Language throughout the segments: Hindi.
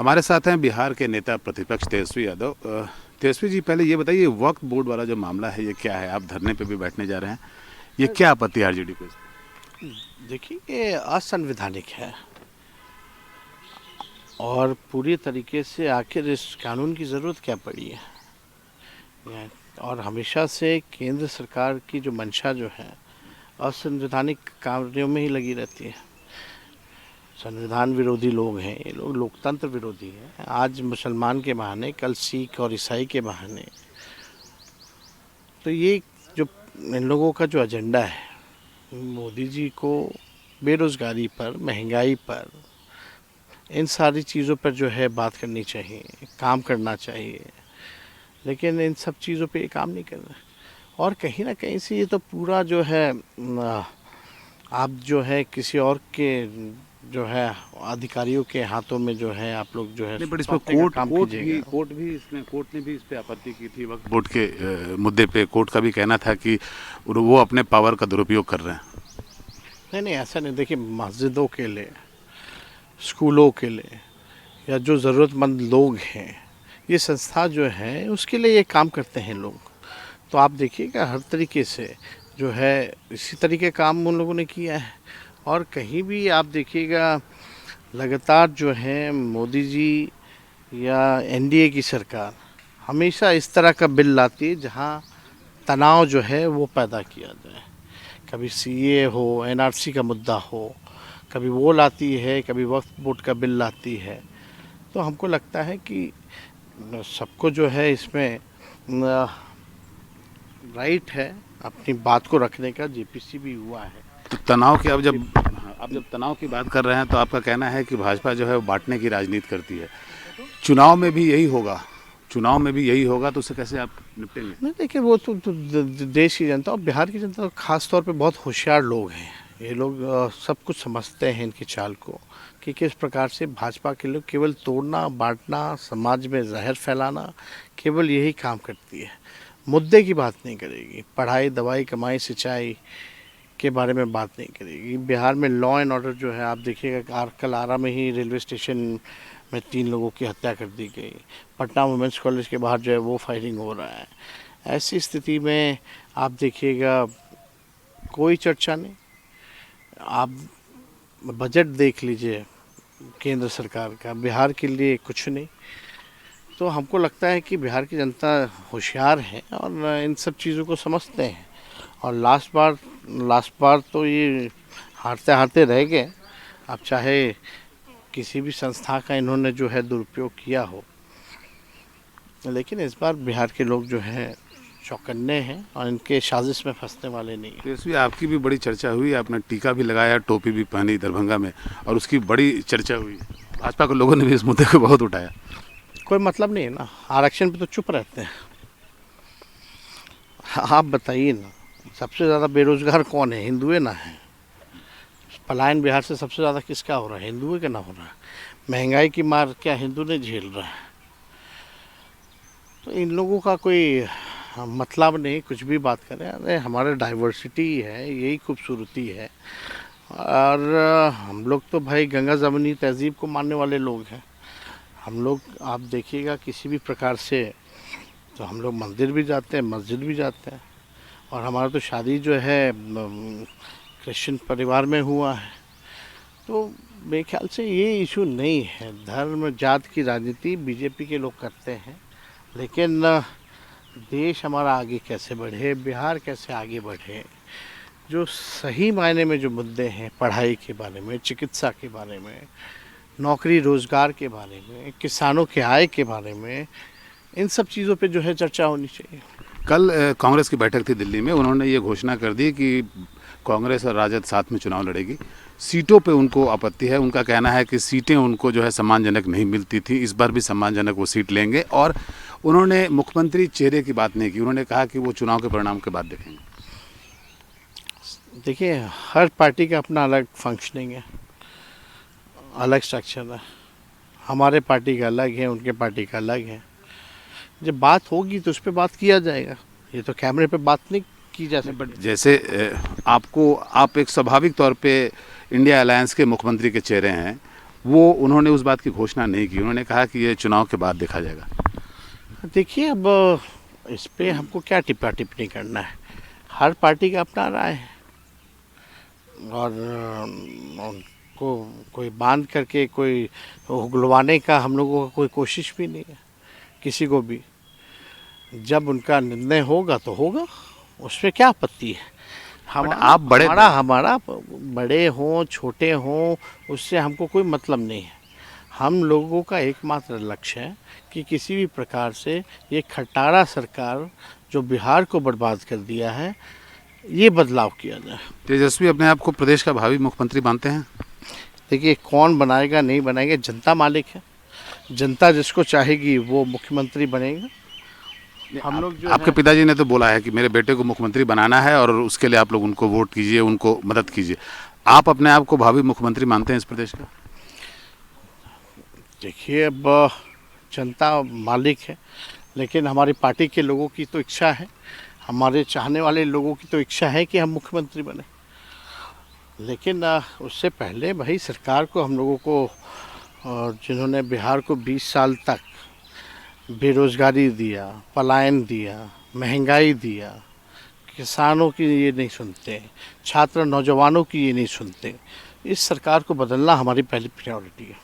हमारे साथ हैं बिहार के नेता प्रतिपक्ष तेजस्वी यादव। तेजस्वी जी, पहले ये बताइए, वक्फ बोर्ड वाला जो मामला है ये क्या है? आप धरने पे भी बैठने जा रहे हैं, ये क्या आपत्ति है आरजेडी को? देखिए, ये असंवैधानिक है और पूरी तरीके से आखिर इस कानून की ज़रूरत क्या पड़ी है। और हमेशा से केंद्र सरकार की जो मंशा जो है असंवैधानिक कार्यों में ही लगी रहती है। संविधान विरोधी लोग हैं ये लोग, लोकतंत्र विरोधी हैं। आज मुसलमान के बहाने, कल सिख और ईसाई के बहाने। तो ये जो इन लोगों का जो एजेंडा है, मोदी जी को बेरोज़गारी पर, महंगाई पर, इन सारी चीज़ों पर जो है बात करनी चाहिए, काम करना चाहिए, लेकिन इन सब चीज़ों पे ये काम नहीं कर रहे। और कहीं ना कहीं से ये तो पूरा जो है आप जो है किसी और के जो है अधिकारियों के हाथों में जो है आप लोग जो है नहीं, बट इस पर सौंपने का काम कीजिएगा। कोर्ट ने भी इस पे आपत्ति की थी। वक्फ बोर्ड के मुद्दे पे कोर्ट का भी कहना था कि वो अपने पावर का दुरुपयोग कर रहे हैं। नहीं नहीं, ऐसा नहीं। देखिए, मस्जिदों के लिए, स्कूलों के लिए, या जो ज़रूरतमंद लोग हैं, ये संस्था जो है उसके लिए ये काम करते हैं लोग। तो आप देखिएगा हर तरीके से जो है इसी तरीके काम उन लोगों ने किया है। और कहीं भी आप देखिएगा लगातार जो है मोदी जी या एनडीए की सरकार हमेशा इस तरह का बिल लाती है जहां तनाव जो है वो पैदा किया जाए। कभी सीए हो, एनआरसी का मुद्दा हो, कभी वो लाती है, कभी वक्फ बोर्ड का बिल लाती है। तो हमको लगता है कि सबको जो है इसमें राइट है अपनी बात को रखने का। जेपीसी भी हुआ है। तो तनाव की आप जब तनाव की बात कर रहे हैं तो आपका कहना है कि भाजपा जो है वो बांटने की राजनीति करती है। चुनाव में भी यही होगा, तो उससे कैसे आप निपटेंगे? नहीं, देखिए, वो तो देश की जनता और बिहार की जनता खास तौर पे बहुत होशियार लोग हैं। ये लोग सब कुछ समझते हैं इनकी चाल को कि किस प्रकार से भाजपा के लोग केवल तोड़ना, बांटना, समाज में जहर फैलाना, केवल यही काम करती है। मुद्दे की बात नहीं करेगी। पढ़ाई, दवाई, कमाई, सिंचाई के बारे में बात नहीं करेगी। बिहार में लॉ एंड ऑर्डर जो है आप देखिएगा, कल आरा में ही रेलवे स्टेशन में 3 लोगों की हत्या कर दी गई। पटना वुमेंस कॉलेज के बाहर जो है वो फायरिंग हो रहा है। ऐसी स्थिति में आप देखिएगा कोई चर्चा नहीं। आप बजट देख लीजिए केंद्र सरकार का, बिहार के लिए कुछ नहीं। तो हमको लगता है कि बिहार की जनता होशियार है और इन सब चीज़ों को समझते हैं। और लास्ट बार तो ये हारते हारते रह गए। अब चाहे किसी भी संस्था का इन्होंने जो है दुरुपयोग किया हो, लेकिन इस बार बिहार के लोग जो हैं चौकन्ने हैं और इनके साजिश में फंसने वाले नहीं हैं। तो इसमें आपकी भी बड़ी चर्चा हुई, आपने टीका भी लगाया, टोपी भी पहनी दरभंगा में, और उसकी बड़ी चर्चा हुई। भाजपा के लोगों ने भी इस मुद्दे को बहुत उठाया। कोई मतलब नहीं है ना, आरक्षण पे तो चुप रहते हैं। आप बताइए ना, सबसे ज़्यादा बेरोजगार कौन है? हिंदुए ना है। पलायन बिहार से सबसे ज़्यादा किसका हो रहा है? हिंदुए का ना हो रहा है। महंगाई की मार क्या हिंदू ने झेल रहा है? तो इन लोगों का कोई मतलब नहीं, कुछ भी बात करें। अरे हमारे डाइवर्सिटी है, यही खूबसूरती है। और हम लोग तो भाई गंगा जमुनी तहजीब को मानने वाले लोग हैं। हम लोग आप देखिएगा किसी भी प्रकार से, तो हम लोग मंदिर भी जाते हैं, मस्जिद भी जाते हैं। और हमारा तो शादी जो है क्रिश्चियन परिवार में हुआ है। तो मेरे ख्याल से ये इशू नहीं है। धर्म जात की राजनीति बीजेपी के लोग करते हैं, लेकिन देश हमारा आगे कैसे बढ़े, बिहार कैसे आगे बढ़े, जो सही मायने में जो मुद्दे हैं, पढ़ाई के बारे में, चिकित्सा के बारे में, नौकरी रोजगार के बारे में, किसानों के आय के बारे में, इन सब चीज़ों पे जो है चर्चा होनी चाहिए। कल कांग्रेस की बैठक थी दिल्ली में, उन्होंने ये घोषणा कर दी कि कांग्रेस और राजद साथ में चुनाव लड़ेगी। सीटों पे उनको आपत्ति है। उनका कहना है कि सीटें उनको जो है सम्मानजनक नहीं मिलती थी, इस बार भी सम्मानजनक वो सीट लेंगे। और उन्होंने मुख्यमंत्री चेहरे की बात नहीं की, उन्होंने कहा कि वो चुनाव के परिणाम के बाद देखेंगे। देखिए, हर पार्टी का अपना अलग फंक्शनिंग है, अलग स्ट्रक्चर है। हमारे पार्टी का अलग है, उनके पार्टी का अलग है। जब बात होगी तो उस पर बात किया जाएगा। ये तो कैमरे पे बात नहीं की जा सकती। बट जैसे आप एक स्वाभाविक तौर पे इंडिया अलायंस के मुख्यमंत्री के चेहरे हैं, वो उन्होंने उस बात की घोषणा नहीं की। उन्होंने कहा कि ये चुनाव के बाद देखा जाएगा। देखिए, अब इस पे हमको क्या टिप्पा टिप्पणी करना है। हर पार्टी का अपना राय है, और उनको कोई बांध करके कोई उगलवाने का हम लोगों का कोई कोशिश भी नहीं है किसी को भी। जब उनका निर्णय होगा तो होगा, उसमें क्या आपत्ति है। आप बड़े हमारा बड़े हों छोटे हों, उससे हमको कोई मतलब नहीं है। हम लोगों का एकमात्र लक्ष्य है कि किसी भी प्रकार से ये खटारा सरकार जो बिहार को बर्बाद कर दिया है, ये बदलाव किया जाए। तेजस्वी अपने आप को प्रदेश का भावी मुख्यमंत्री मानते हैं? देखिए, कौन बनाएगा नहीं बनाएगा, जनता मालिक है। जनता जिसको चाहेगी वो मुख्यमंत्री बनेगा। हम लोग जो आपके पिताजी ने तो बोला है कि मेरे बेटे को मुख्यमंत्री बनाना है और उसके लिए आप लोग उनको वोट कीजिए, उनको मदद कीजिए। आप अपने आप को भावी मुख्यमंत्री मानते हैं इस प्रदेश का? देखिए, अब जनता मालिक है, लेकिन हमारी पार्टी के लोगों की तो इच्छा है, हमारे चाहने वाले लोगों की तो इच्छा है कि हम मुख्यमंत्री बने। लेकिन उससे पहले भाई सरकार को, हम लोगों को, जिन्होंने बिहार को 20 साल तक बेरोजगारी दिया, पलायन दिया, महंगाई दिया, किसानों की ये नहीं सुनते, छात्र नौजवानों की ये नहीं सुनते, इस सरकार को बदलना हमारी पहली प्रायोरिटी है।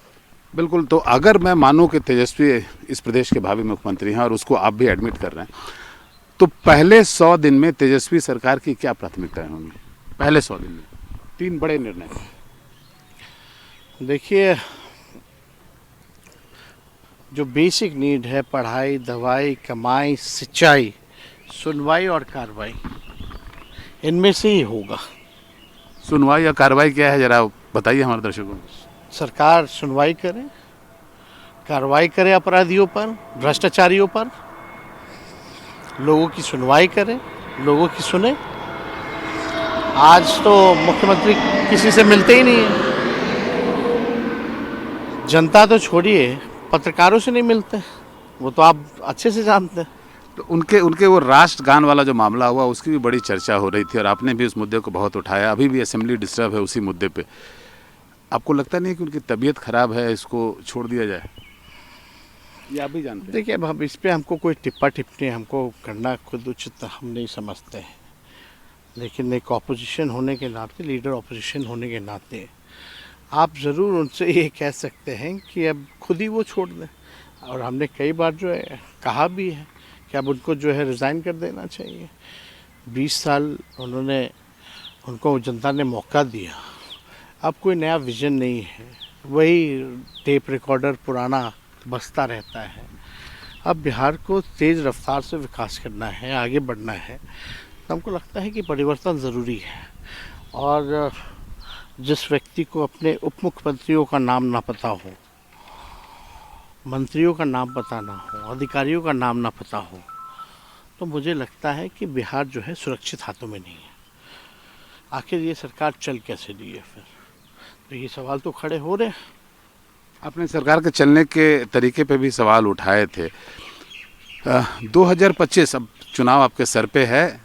बिल्कुल। तो अगर मैं मानूं कि तेजस्वी इस प्रदेश के भावी मुख्यमंत्री हैं और उसको आप भी एडमिट कर रहे हैं, तो पहले 100 दिन में तेजस्वी सरकार की क्या प्राथमिकताएं होंगी? पहले 100 दिन में 3 बड़े निर्णय। देखिए, जो बेसिक नीड है, पढ़ाई, दवाई, कमाई, सिंचाई, सुनवाई और कार्रवाई, इनमें से ही होगा। सुनवाई या कार्रवाई क्या है, जरा बताइए हमारे दर्शकों को। सरकार सुनवाई करे, कार्रवाई करे अपराधियों पर, भ्रष्टाचारियों पर, लोगों की सुनवाई करे, लोगों की सुने। आज तो मुख्यमंत्री किसी से मिलते ही नहीं है। जनता तो छोड़िए, पत्रकारों से नहीं मिलते, वो तो आप अच्छे से जानते हैं। तो उनके वो राष्ट्रगान वाला जो मामला हुआ, उसकी भी बड़ी चर्चा हो रही थी और आपने भी उस मुद्दे को बहुत उठाया। अभी भी असेंबली डिस्टर्ब है उसी मुद्दे पे। आपको लगता नहीं कि उनकी तबीयत खराब है, इसको छोड़ दिया जाए? ये आप भी जानते हैं। देखिए, अब हम इस पे हमको कोई टिप्पा टिप्पणी हमको करना खुद उचित हम नहीं समझते हैं। लेकिन एक ऑपोजिशन होने के नाते, लीडर ऑपोजिशन होने के नाते, आप ज़रूर उनसे ये कह सकते हैं कि अब खुद ही वो छोड़ दें। और हमने कई बार जो है कहा भी है कि अब उनको जो है रिज़ाइन कर देना चाहिए। 20 साल उनको जनता ने मौका दिया, अब कोई नया विज़न नहीं है, वही टेप रिकॉर्डर पुराना बजता रहता है। अब बिहार को तेज़ रफ्तार से विकास करना है, आगे बढ़ना है, तो हमको लगता है कि परिवर्तन ज़रूरी है। और जिस व्यक्ति को अपने उप मुख्यमंत्रियों का नाम ना पता हो, मंत्रियों का नाम पता ना हो, अधिकारियों का नाम ना पता हो, तो मुझे लगता है कि बिहार जो है सुरक्षित हाथों में नहीं है। आखिर ये सरकार चल कैसे रही है फिर? तो ये सवाल तो खड़े हो रहे हैं। आपने सरकार के चलने के तरीके पे भी सवाल उठाए थे। 2025 अब चुनाव आपके सर पे है।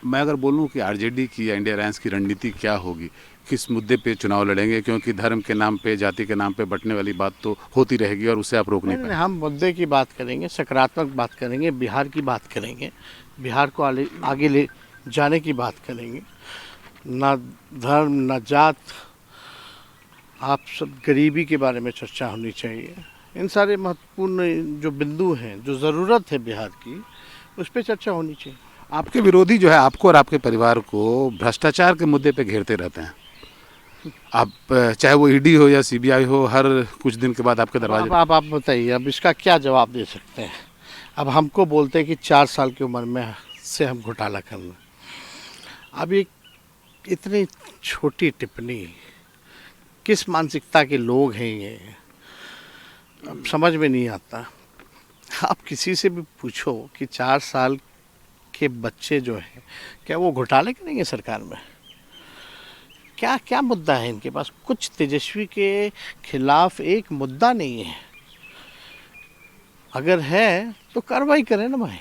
मैं अगर बोलूं कि आरजेडी की या इंडिया अलायंस की रणनीति क्या होगी, किस मुद्दे पे चुनाव लड़ेंगे? क्योंकि धर्म के नाम पे, जाति के नाम पे बंटने वाली बात तो होती रहेगी और उससे आप रोक नहीं पाएंगे। हम मुद्दे की बात करेंगे, सकारात्मक बात करेंगे, बिहार की बात करेंगे, बिहार को आगे ले जाने की बात करेंगे। ना धर्म, ना जात, आप सब गरीबी के बारे में चर्चा होनी चाहिए। इन सारे महत्वपूर्ण जो बिंदु हैं, जो ज़रूरत है बिहार की, उस पर चर्चा होनी चाहिए। आपके विरोधी जो है आपको और आपके परिवार को भ्रष्टाचार के मुद्दे पे घेरते रहते हैं। आप चाहे वो ईडी हो या सीबीआई हो, हर कुछ दिन के बाद आपके दरवाजे। आप बताइए, अब इसका क्या जवाब दे सकते हैं? अब हमको बोलते हैं कि 4 साल की उम्र में से हम घोटाला करना। अब ये इतनी छोटी टिप्पणी, किस मानसिकता के लोग हैं ये, अब समझ में नहीं आता। आप किसी से भी पूछो कि 4 साल के बच्चे जो हैं, क्या वो घोटाले करेंगे सरकार में? क्या क्या मुद्दा है इनके पास? कुछ तेजस्वी के खिलाफ एक मुद्दा नहीं है। अगर है तो कार्रवाई करें ना भाई।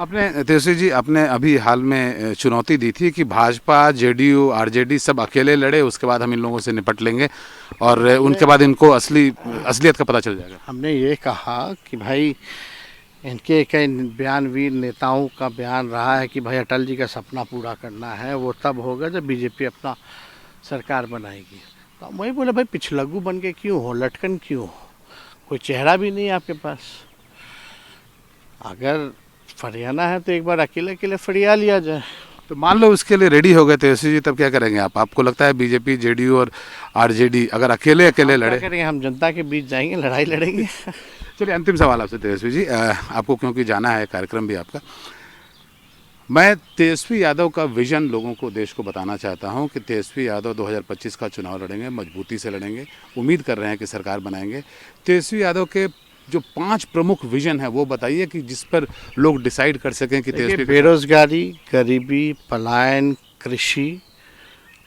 आपने तेजस्वी जी आपने अभी हाल में चुनौती दी थी कि भाजपा जेडीयू आरजेडी सब अकेले लड़े, उसके बाद हम इन लोगों से निपट लेंगे और उनके बाद इनको असलियत का पता चल जाएगा। हमने ये कहा कि भाई इनके कई बयानवीर नेताओं का बयान रहा है कि भाई अटल जी का सपना पूरा करना है, वो तब होगा जब बीजेपी अपना सरकार बनाएगी। तो हम वही बोले भाई पिछलग्गू बन के क्यों हो, लटकन क्यों हो, कोई चेहरा भी नहीं है आपके पास। अगर फरियाना है तो एक बार अकेले अकेले फरिया लिया जाए। तो मान लो उसके लिए रेडी हो गए तेजस्वी जी, तब क्या करेंगे आप? आपको लगता है बीजेपी जेडीयू और आरजेडी अगर अकेले अकेले हम क्या लड़े? करेंगे, हम जनता के बीच जाएंगे, लड़ाई लड़ेंगे। चलिए अंतिम सवाल आपसे तेजस्वी जी, आपको क्योंकि जाना है, कार्यक्रम भी आपका, मैं तेजस्वी यादव का विजन लोगों को, देश को बताना चाहता हूं कि तेजस्वी यादव 2025 का चुनाव लड़ेंगे, मजबूती से लड़ेंगे, उम्मीद कर रहे हैं कि सरकार बनाएंगे। तेजस्वी यादव के जो 5 प्रमुख विजन है वो बताइए कि जिस पर लोग डिसाइड कर सकें कि देखिए, तेजस्वी बेरोजगारी, गरीबी, पलायन, कृषि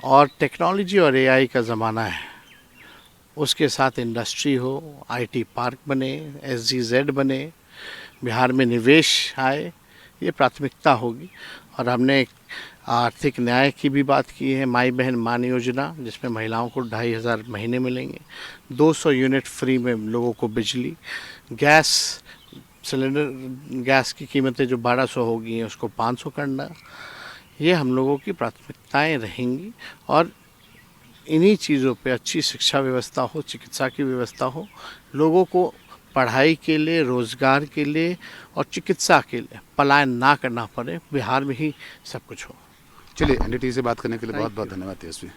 और टेक्नोलॉजी और एआई का ज़माना है। उसके साथ इंडस्ट्री हो, आईटी पार्क बने, एसजीजेड बने, बिहार में निवेश आए, ये प्राथमिकता होगी। और हमने एक आर्थिक न्याय की भी बात की है, माई बहन मान योजना, जिसमें महिलाओं को 2,500 महीने मिलेंगे, 200 यूनिट फ्री में लोगों को बिजली, गैस सिलेंडर, गैस की कीमतें जो 1200 होगी हैं उसको 500 करना, ये हम लोगों की प्राथमिकताएं रहेंगी। और इन्हीं चीज़ों पे अच्छी शिक्षा व्यवस्था हो, चिकित्सा की व्यवस्था हो, लोगों को पढ़ाई के लिए, रोज़गार के लिए और चिकित्सा के लिए पलायन ना करना पड़े, बिहार में ही सब कुछ हो। चलिए एनडीटीवी से बात करने के लिए बहुत बहुत धन्यवाद तेजस्वी।